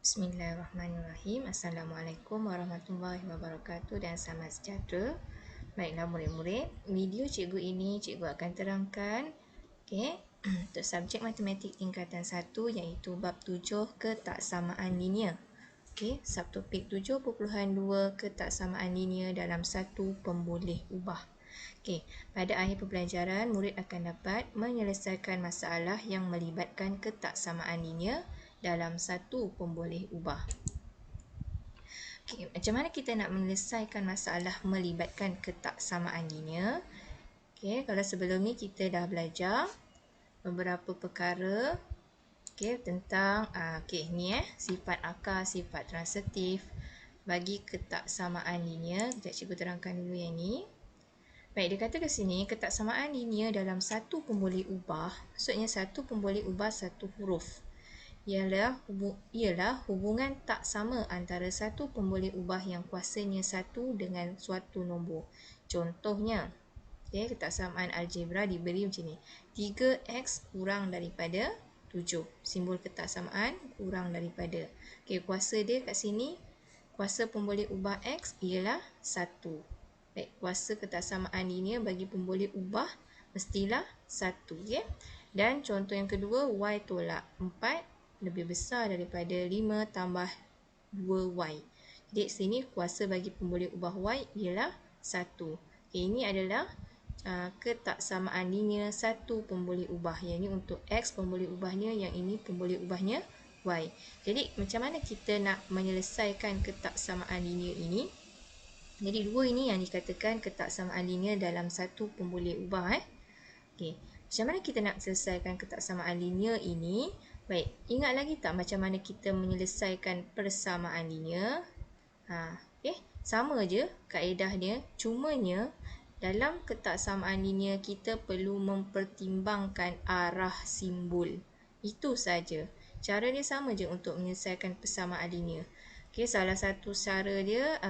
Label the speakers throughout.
Speaker 1: Bismillahirrahmanirrahim. Assalamualaikum warahmatullahi wabarakatuh dan selamat sejahtera. Baiklah murid-murid, video cikgu ini cikgu akan terangkan untuk subjek matematik tingkatan 1 iaitu bab 7 ketaksamaan linear. Subtopik 7.2 ketaksamaan linear dalam satu pemboleh ubah. Pada akhir pembelajaran, murid akan dapat menyelesaikan masalah yang melibatkan ketaksamaan linear dalam satu pemboleh ubah. Macam mana kita nak menyelesaikan masalah melibatkan ketaksamaan linear? Kalau sebelum ni kita dah belajar beberapa perkara tentang sifat akar, sifat transitif bagi ketaksamaan linear. Sekejap cikgu terangkan dulu yang ni. Baik, dia kata ke sini, ketaksamaan linear dalam satu pemboleh ubah, maksudnya satu pemboleh ubah satu huruf, ialah hubungan tak sama antara satu pemboleh ubah yang kuasanya satu dengan suatu nombor. Contohnya, ketaksamaan algebra diberi macam ni, 3x kurang daripada 7. Simbol ketaksamaan kurang daripada. Kuasa dia kat sini, kuasa pemboleh ubah x ialah 1. Baik, kuasa ketaksamaan linear bagi pemboleh ubah mestilah 1. Dan contoh yang kedua, y tolak 4 lebih besar daripada 5 tambah 2y. Jadi sini kuasa bagi pemboleh ubah y ialah 1. Ini adalah ketaksamaan linear satu pemboleh ubah. Yang ini untuk x pemboleh ubahnya, yang ini pemboleh ubahnya y. Jadi macam mana kita nak menyelesaikan ketaksamaan linear ini? Jadi dua ini yang dikatakan ketaksamaan linear dalam satu pemboleh ubah. Macam mana kita nak selesaikan ketaksamaan linear ini? Baik, ingat lagi tak macam mana kita menyelesaikan persamaan linear? Sama je kaedah dia, cumanya dalam ketaksamaan linear kita perlu mempertimbangkan arah simbol. Itu saja. Cara dia sama je untuk menyelesaikan persamaan linear. Salah satu cara dia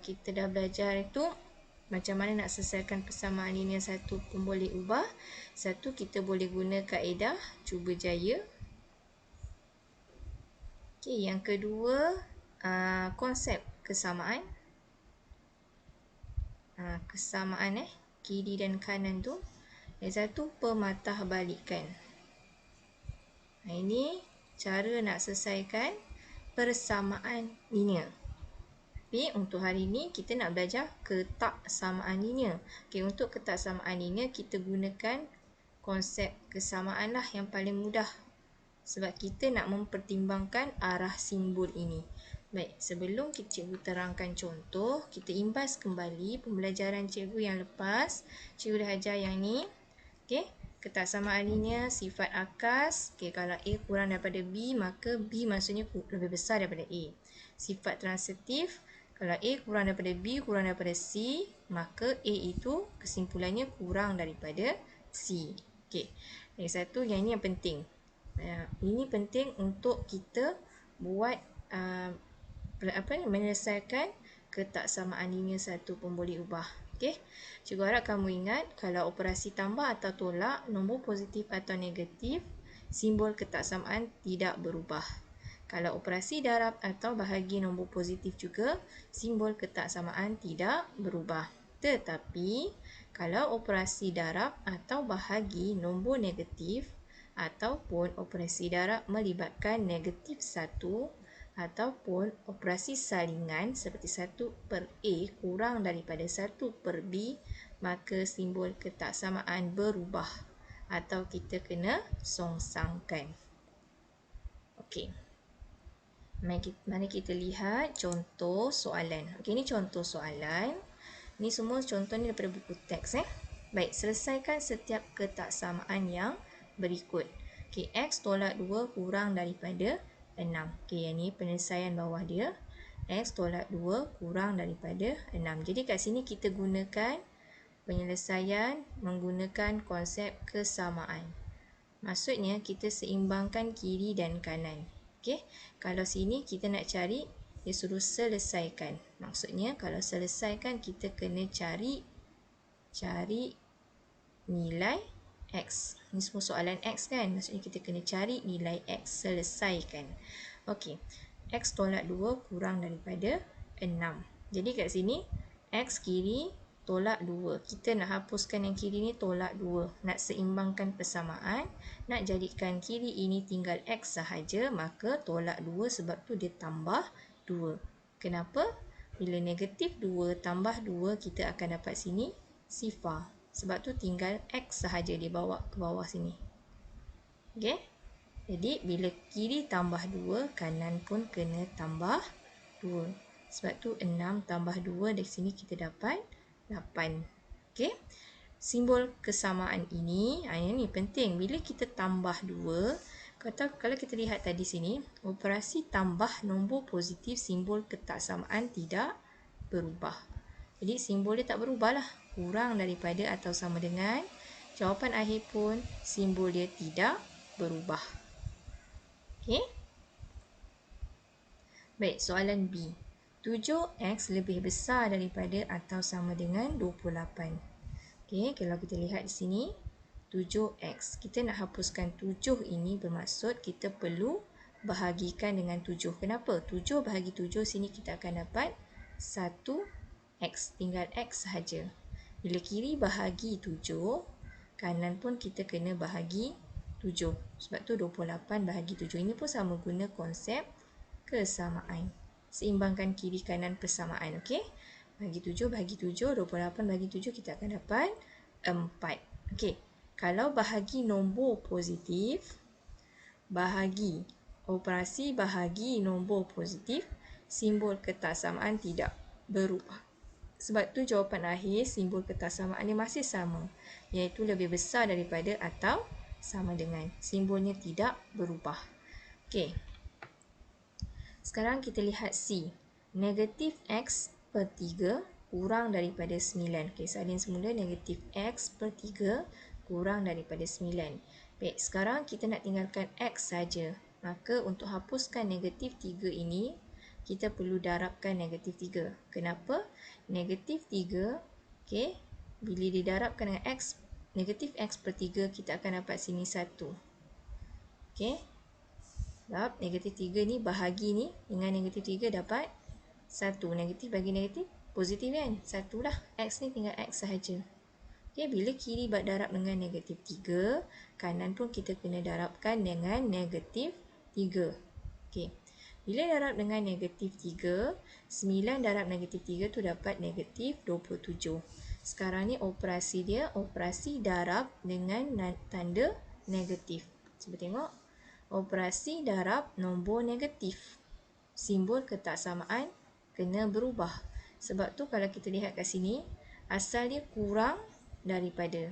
Speaker 1: kita dah belajar itu macam mana nak selesaikan persamaan linear satu pemboleh ubah. Satu, kita boleh guna kaedah cuba jaya. Yang kedua, konsep kesamaan. Kesamaan kiri dan kanan tu. Yang satu, pematahbalikan. Ini cara nak selesaikan persamaan linear. Tapi untuk hari ini kita nak belajar ketaksamaan linear. Untuk ketaksamaan linear kita gunakan konsep kesamaan lah yang paling mudah. Sebab kita nak mempertimbangkan arah simbol ini. Baik, sebelum cikgu terangkan contoh, kita imbas kembali pembelajaran cikgu yang lepas. Cikgu dah ajar yang ni. Ketaksamaan linear, sifat akas. Kalau A kurang daripada B, maka B maksudnya lebih besar daripada A. Sifat transitif, kalau A kurang daripada B, kurang daripada C, maka A itu kesimpulannya kurang daripada C. Yang satu, yang ini yang penting. Ini penting untuk kita buat menyelesaikan ketaksamaan linear satu pemboleh ubah. Cikgu harap kamu ingat, kalau operasi tambah atau tolak, nombor positif atau negatif, simbol ketaksamaan tidak berubah. Kalau operasi darab atau bahagi nombor positif juga, simbol ketaksamaan tidak berubah. Tetapi, kalau operasi darab atau bahagi nombor negatif, ataupun operasi darab melibatkan negatif 1, ataupun operasi salingan seperti 1/A kurang daripada 1/B, maka simbol ketaksamaan berubah atau kita kena songsangkan. Mari kita lihat contoh soalan. Ini contoh soalan. Ini semua contoh ni daripada buku teks. Baik, selesaikan setiap ketaksamaan yang berikut. X tolak 2 kurang daripada 6. Yang ni penyelesaian bawah dia. X tolak 2 kurang daripada 6. Jadi kat sini kita gunakan penyelesaian menggunakan konsep kesamaan. Maksudnya kita seimbangkan kiri dan kanan. Kalau sini kita nak cari, dia suruh selesaikan. Maksudnya kalau selesaikan kita kena cari nilai X. Ini semua soalan X kan? Maksudnya kita kena cari nilai X, selesaikan. X tolak 2 kurang daripada 6. Jadi kat sini, X kiri tolak 2. Kita nak hapuskan yang kiri ni tolak 2. Nak seimbangkan persamaan. Nak jadikan kiri ini tinggal X sahaja. Maka tolak 2 sebab tu dia tambah 2. Kenapa? Bila negatif 2 tambah 2, kita akan dapat sini sifar. Sebab tu tinggal X sahaja dia bawa ke bawah sini. Okey? Jadi, bila kiri tambah 2, kanan pun kena tambah 2. Sebab tu 6 tambah 2, dari sini kita dapat 8. Okey? Simbol kesamaan ini, yang ni penting. Bila kita tambah 2, kalau kita lihat tadi sini, operasi tambah nombor positif, simbol ketaksamaan tidak berubah. Jadi, simbol dia tak berubah lah. Kurang daripada atau sama dengan. Jawapan akhir pun, simbol dia tidak berubah. Okey. Baik, soalan B. 7X lebih besar daripada atau sama dengan 28. Okey, kalau kita lihat di sini, 7X. Kita nak hapuskan 7 ini bermaksud kita perlu bahagikan dengan 7. Kenapa? 7 bahagi 7 sini kita akan dapat 1X. Tinggal X sahaja. Bila kiri bahagi 7, kanan pun kita kena bahagi 7. Sebab tu 28 bahagi 7. Ini pun sama guna konsep kesamaan. Seimbangkan kiri kanan persamaan. Okey. Bahagi 7 bahagi 7. 28 bahagi 7 kita akan dapat 4. Okey. Kalau bahagi nombor positif, operasi bahagi nombor positif, simbol ketaksamaan tidak berubah. Sebab tu jawapan akhir simbol ketaksamaan ni masih sama, iaitu lebih besar daripada atau sama dengan. Simbolnya tidak berubah. Okey. Sekarang kita lihat C. Negatif X per 3 kurang daripada 9. Okey, salin semula negatif X per 3 kurang daripada 9. Baik, sekarang kita nak tinggalkan X saja. Maka untuk hapuskan negatif 3 ini, kita perlu darabkan negatif 3. Kenapa? Negatif 3, okey, bila didarabkan dengan X, negatif X per 3, kita akan dapat sini 1. Okey. Sebab negatif 3 ni bahagi ni dengan negatif 3 dapat 1. Negatif bagi negatif, positif kan? 1 lah. X ni tinggal X sahaja. Okey, bila kiri darab dengan negatif 3, kanan pun kita kena darabkan dengan negatif 3. Okey. Bila darab dengan negatif 3, 9 darab negatif 3 tu dapat negatif 27. Sekarang ni operasi dia, operasi darab dengan tanda negatif. Cuba tengok. Operasi darab nombor negatif. Simbol ketaksamaan kena berubah. Sebab tu kalau kita lihat kat sini, asal dia kurang daripada.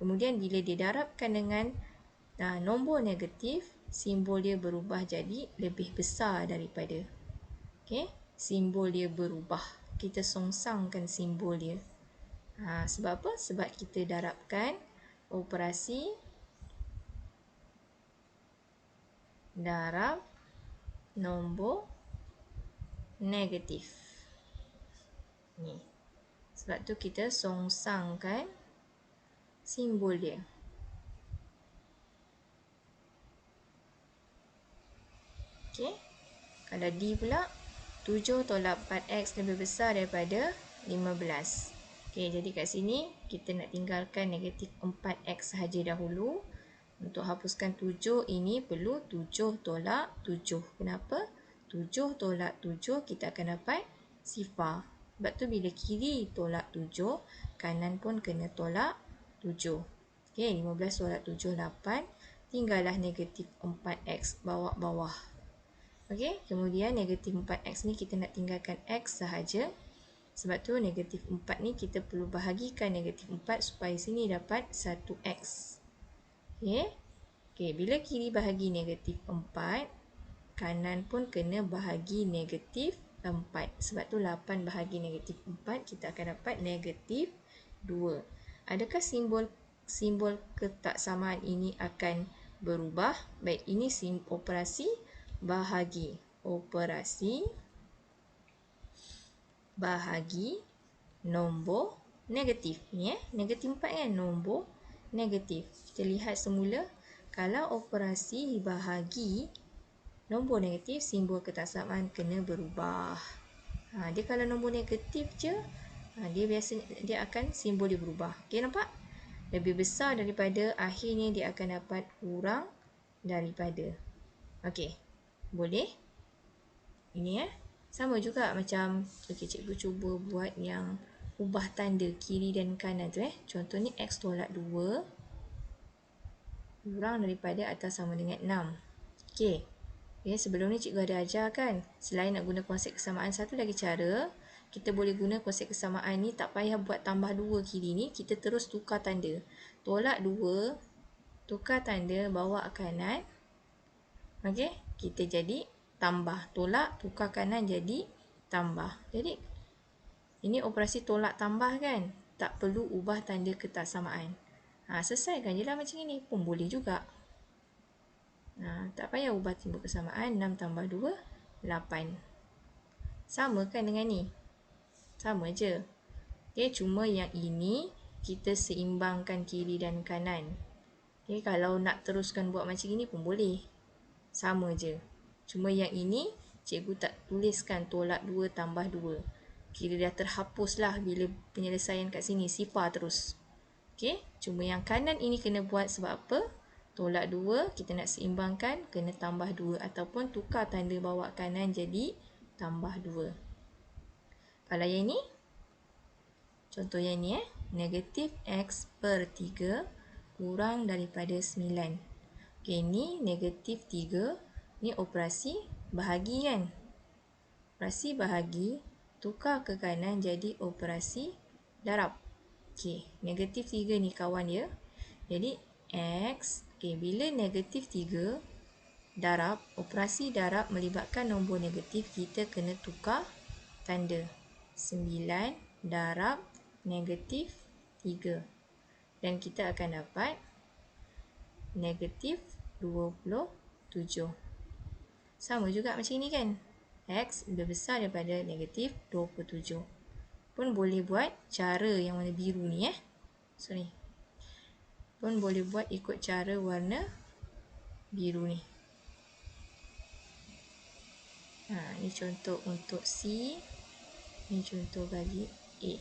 Speaker 1: Kemudian bila didarabkan dengan nombor negatif, simbol dia berubah jadi lebih besar daripada. Okey, simbol dia berubah. Kita songsangkan simbol dia. Sebab apa? Sebab kita darabkan operasi darab nombor negatif. Ni. Sebab tu kita songsangkan simbol dia. Okey. Kalau D pula, 7 tolak 4X lebih besar daripada 15. Okey, jadi kat sini kita nak tinggalkan negatif 4X sahaja dahulu. Untuk hapuskan 7 ini perlu 7 tolak 7. Kenapa? 7 tolak 7 kita akan dapat sifar. Sebab tu bila kiri tolak 7, kanan pun kena tolak 7. Okey, 15 tolak 7, 8. Tinggallah negatif 4X bawa bawah. Okey, kemudian negatif 4X ni kita nak tinggalkan X sahaja. Sebab tu negatif 4 ni kita perlu bahagikan negatif 4 supaya sini dapat 1X. Okey. Okey, bila kiri bahagi negatif 4, kanan pun kena bahagi negatif 4. Sebab tu 8 bahagi negatif 4, kita akan dapat negatif 2. Adakah simbol ketaksamaan ini akan berubah? Baik, ini operasi bahagi. Operasi bahagi nombor negatif. Ni negatif 4 kan? Nombor negatif. Kita lihat semula. Kalau operasi bahagi nombor negatif, simbol ketaksamaan kena berubah. Dia kalau nombor negatif je, dia biasanya dia akan simbol dia berubah. Okey, nampak? Lebih besar daripada, akhirnya dia akan dapat kurang daripada. Okey, boleh? Ini sama juga macam, okey, cikgu cuba buat yang ubah tanda kiri dan kanan tu. Contoh ni X tolak 2 kurang daripada atau sama dengan 6. Okey. Sebelum ni cikgu ada ajar kan, selain nak guna konsep kesamaan, satu lagi cara, kita boleh guna konsep kesamaan ni, tak payah buat tambah 2 kiri ni, kita terus tukar tanda. Tolak 2, tukar tanda, bawa kanan. Okey, kita jadi tambah. Tolak, tukar kanan jadi tambah. Jadi, ini operasi tolak tambah kan? Tak perlu ubah tanda ketaksamaan. Selesaikan je lah macam ini pun boleh juga. Tak payah ubah simbol kesamaan. 6 tambah 2, 8. Sama kan dengan ni? Sama je. Okay, cuma yang ini kita seimbangkan kiri dan kanan. Okay, kalau nak teruskan buat macam ini pun boleh. Sama je. Cuma yang ini cikgu tak tuliskan tolak 2 tambah 2. Kira dah terhapus lah bila penyelesaian kat sini. Sifar terus. Okay, cuma yang kanan ini kena buat sebab apa? Tolak 2, kita nak seimbangkan, kena tambah 2 ataupun tukar tanda bawa kanan jadi tambah 2. Kalau yang ini, contoh yang ini negatif X per 3 kurang daripada 9. Okay, ni negatif 3, ni operasi bahagi kan? Operasi bahagi, tukar ke kanan jadi operasi darab. Okay, negatif 3 ni kawan dia. Jadi, X, bila negatif 3 darab, operasi darab melibatkan nombor negatif, kita kena tukar tanda. 9 darab negatif 3. Dan kita akan dapat negatif 27. Sama juga macam ini kan? X lebih besar daripada negatif 27. Pun boleh buat cara yang warna biru ni pun boleh buat ikut cara warna biru ni. Ni contoh untuk C. Ni contoh bagi A.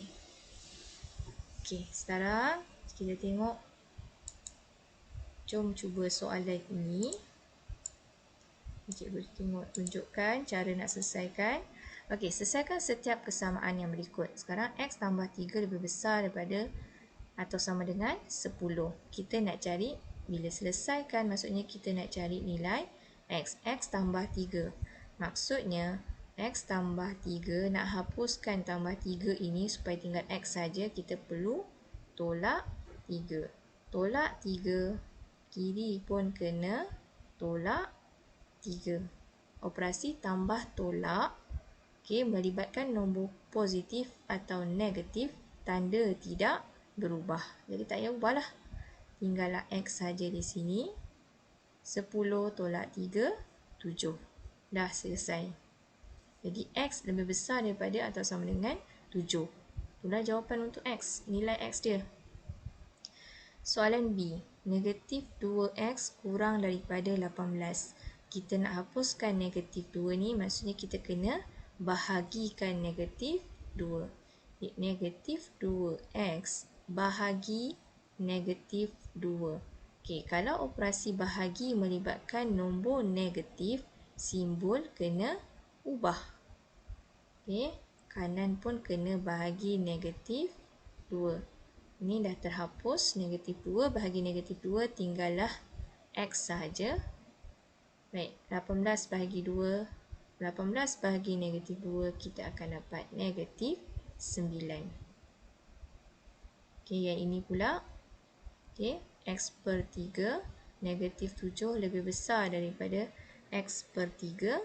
Speaker 1: Okey, sekarang kita tengok. Jom cuba soalan ini. Cikgu tengok tunjukkan cara nak selesaikan. Okey, selesaikan setiap kesamaan yang berikut. Sekarang X tambah 3 lebih besar daripada atau sama dengan 10. Kita nak cari, bila selesaikan, maksudnya kita nak cari nilai X. X tambah 3. Maksudnya, X tambah 3, nak hapuskan tambah 3 ini supaya tinggal X saja, kita perlu tolak 3. Tolak 3, kiri pun kena tolak 3. Operasi tambah tolak, melibatkan nombor positif atau negatif, tanda tidak berubah. Jadi tak payah ubah lah. Tinggallah X saja di sini. 10 tolak 3, 7. Dah selesai. Jadi X lebih besar daripada atau sama dengan 7. Itulah jawapan untuk X. Nilai X dia. Soalan B. Negatif 2X kurang daripada 18. Kita nak hapuskan negatif 2 ni, maksudnya kita kena bahagikan negatif 2. Negatif 2X bahagi negatif 2. Okey, kalau operasi bahagi melibatkan nombor negatif, simbol kena ubah. Okey, kanan pun kena bahagi negatif 2. Ini dah terhapus, negatif 2 bahagi negatif 2, tinggallah X sahaja. Baik, 18 bahagi 2, 18 bahagi negatif 2, kita akan dapat negatif 9. Okey, yang ini pula. Okey, X per 3, negatif 7 lebih besar daripada X per 3.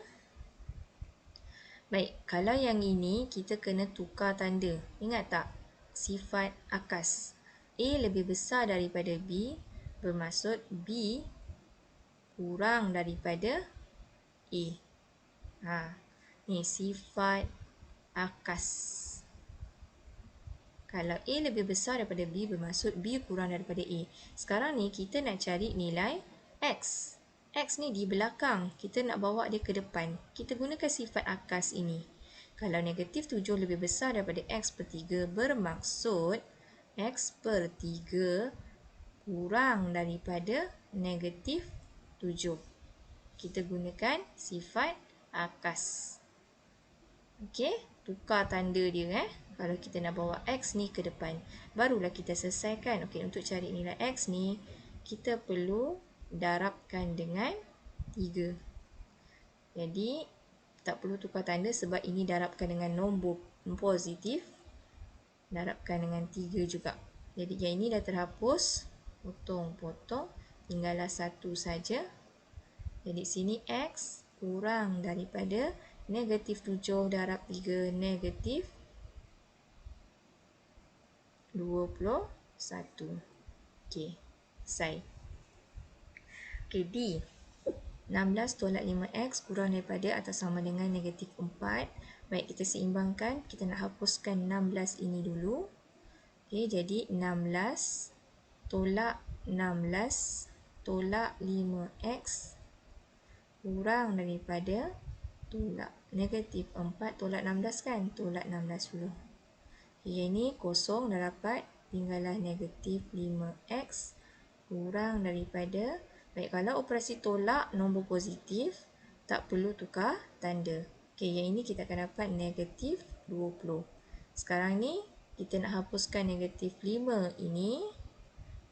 Speaker 1: Baik, kalau yang ini kita kena tukar tanda. Ingat tak? Sifat akas. A lebih besar daripada B, bermaksud B kurang daripada A. Ni sifat akas. Kalau A lebih besar daripada B, bermaksud B kurang daripada A. Sekarang ni kita nak cari nilai X. X ni di belakang. Kita nak bawa dia ke depan. Kita gunakan sifat akas ini. Kalau negatif 7 lebih besar daripada X per 3 bermaksud X per 3 kurang daripada negatif 7. Kita gunakan sifat akas. Okey, tukar tanda dia kalau kita nak bawa X ni ke depan. Barulah kita selesaikan. Okey, untuk cari nilai X ni, kita perlu darabkan dengan 3. Jadi, tak perlu tukar tanda sebab ini darabkan dengan nombor positif. Darabkan dengan 3 juga. Jadi, yang ini dah terhapus. Potong-potong. Tinggallah 1 saja. Jadi, sini X kurang daripada negatif 7 darab 3 negatif 21. Okey, selesai. Okey, D. 16 tolak 5X kurang daripada atau sama dengan negatif 4. Baik, kita seimbangkan. Kita nak hapuskan 16 ini dulu. Okey, jadi 16 tolak 16 tolak 5X kurang daripada tolak negatif 4 tolak 16 kan? Tolak 16 dulu. Yang ini kosong dah dapat. Tinggallah negatif 5X kurang daripada. Baik, kalau operasi tolak nombor positif, tak perlu tukar tanda. Okey, yang ini kita akan dapat negatif 20. Sekarang ni, kita nak hapuskan negatif 5 ini.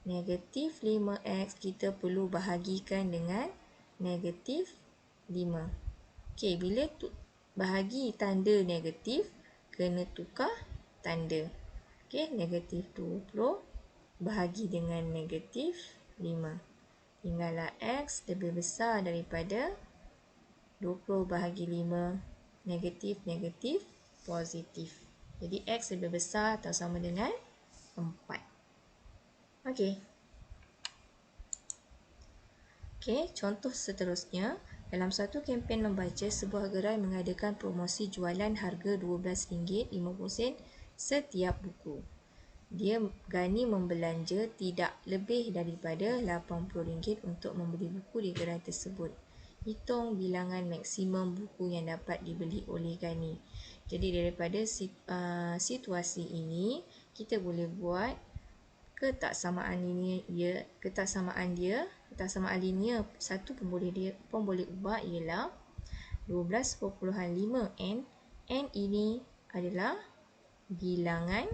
Speaker 1: Negatif 5X kita perlu bahagikan dengan negatif 5. Okey, bila bahagi tanda negatif, kena tukar tanda. Okey, negatif 20 bahagi dengan negatif 5. Tinggallah X lebih besar daripada 20 bahagi 5. Negatif, negatif, positif. Jadi, X lebih besar atau sama dengan 4. Okey. Okey, contoh seterusnya. Dalam satu kempen membaca, sebuah gerai mengadakan promosi jualan harga RM12.50 setiap buku. Dia gani membelanja tidak lebih daripada RM80 untuk membeli buku di gerai tersebut. Hitung bilangan maksimum buku yang dapat dibeli oleh gani. Jadi daripada situasi ini, kita boleh buat ketaksamaan linear satu pun boleh ubah ialah 12.5N. N ini adalah bilangan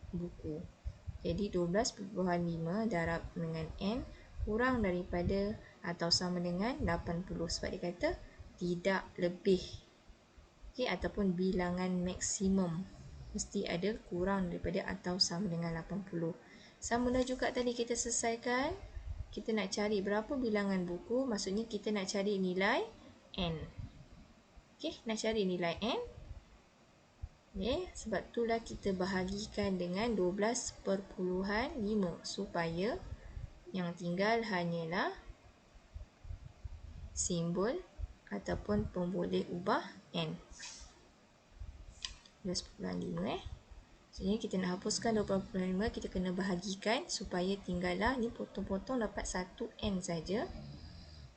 Speaker 1: buku. Jadi 12.5 darab dengan N kurang daripada atau sama dengan 80 sebab dia kata tidak lebih. Okey, ataupun bilangan maksimum mesti ada kurang daripada atau sama dengan 80. Sama dah juga tadi kita selesaikan. Kita nak cari berapa bilangan buku, maksudnya kita nak cari nilai N. Okey, nak cari nilai N. Okay, sebab itulah kita bahagikan dengan 12.5 supaya yang tinggal hanyalah simbol ataupun pemboleh ubah N. 12.5 Jadi kita nak hapuskan 12.5, kita kena bahagikan supaya tinggallah ni potong-potong dapat 1N saja.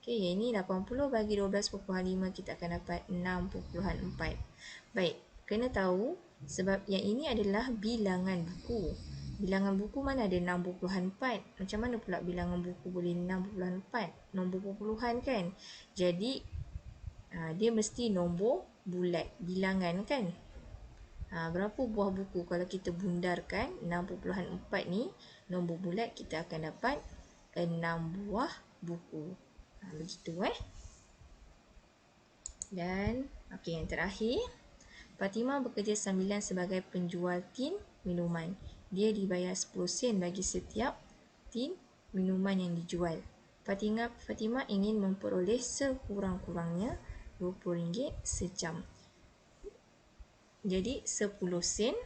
Speaker 1: Okey, yang ini 80 bagi 12.5 kita akan dapat 6.4. Baik, kena tahu sebab yang ini adalah bilangan buku. Bilangan buku mana ada 6.4? Macam mana pula bilangan buku boleh 6.4? Nombor perpuluhan kan? Jadi dia mesti nombor bulat, bilangan kan? Berapa buah buku? Kalau kita bundarkan 6.4 ni nombor bulat, kita akan dapat 6 buah buku. Begitu Dan okey, yang terakhir, Fatimah bekerja sambilan sebagai penjual tin minuman. Dia dibayar 10 sen bagi setiap tin minuman yang dijual. Fatimah ingin memperoleh sekurang-kurangnya RM20 sejam. Jadi 10 sen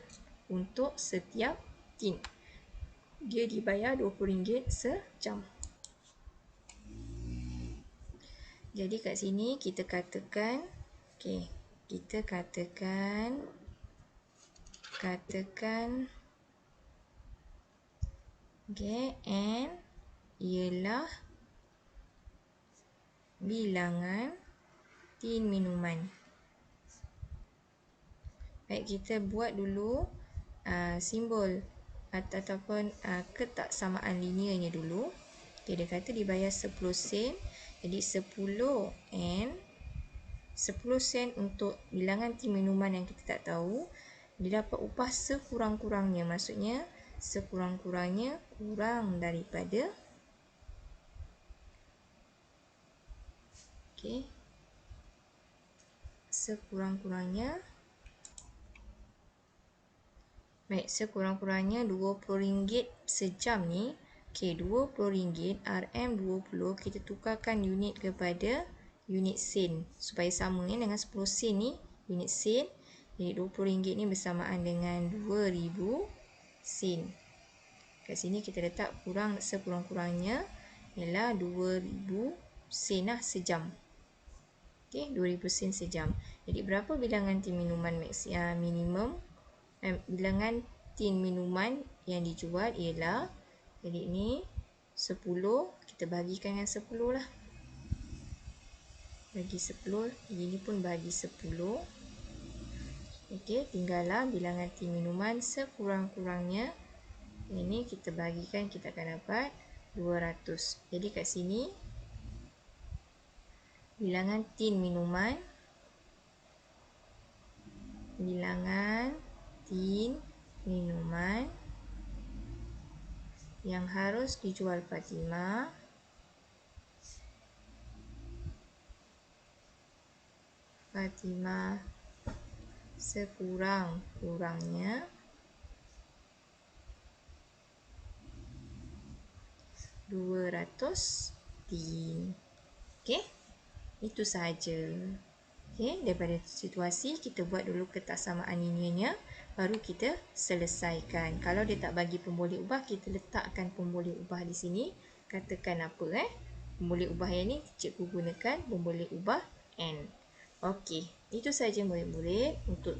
Speaker 1: untuk setiap tin. Dia dibayar RM20 sejam. Jadi kat sini kita katakan, okey, kita katakan okey, N ialah bilangan tin minuman. Baik, kita buat dulu simbol ataupun ketaksamaan linearnya dulu. Okay, dia kata dibayar 10 sen. Jadi 10 N 10 sen untuk bilangan tin minuman yang kita tak tahu. Dia dapat upah sekurang-kurangnya. Maksudnya sekurang-kurangnya kurang daripada sekurang-kurangnya RM20 sejam ni. RM20 RM20 kita tukarkan unit kepada unit sen supaya sama dengan 10 sen ni unit sen. Jadi RM20 ni bersamaan dengan 2000 sen. Kat sini kita letak kurang sekurang-kurangnya ialah 2000 sen lah sejam. Okey, 2000 sen sejam. Jadi berapa bilangan tin minuman minimum? Bilangan tin minuman yang dijual ialah, jadi ni 10, kita bagikan dengan 10 lah. Bagi 10, jadi ni pun bagi 10. Okey, tinggallah bilangan tin minuman sekurang-kurangnya. Ini kita bagikan, kita akan dapat 200. Jadi kat sini bilangan tin minuman yang harus dijual Fatimah sekurang-kurangnya 200 tin. Okey, itu sahaja. Okey, daripada situasi kita buat dulu ketaksamaan linearnya, baru kita selesaikan. Kalau dia tak bagi pemboleh ubah, kita letakkan pemboleh ubah di sini. Katakan apa pemboleh ubah yang ni cikgu gunakan pemboleh ubah N. Okey, itu sahaja murid-murid untuk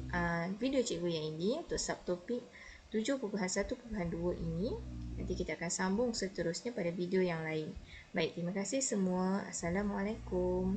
Speaker 1: video cikgu yang ini untuk subtopik 7.1.2 ini. Nanti kita akan sambung seterusnya pada video yang lain. Baik, terima kasih semua. Assalamualaikum.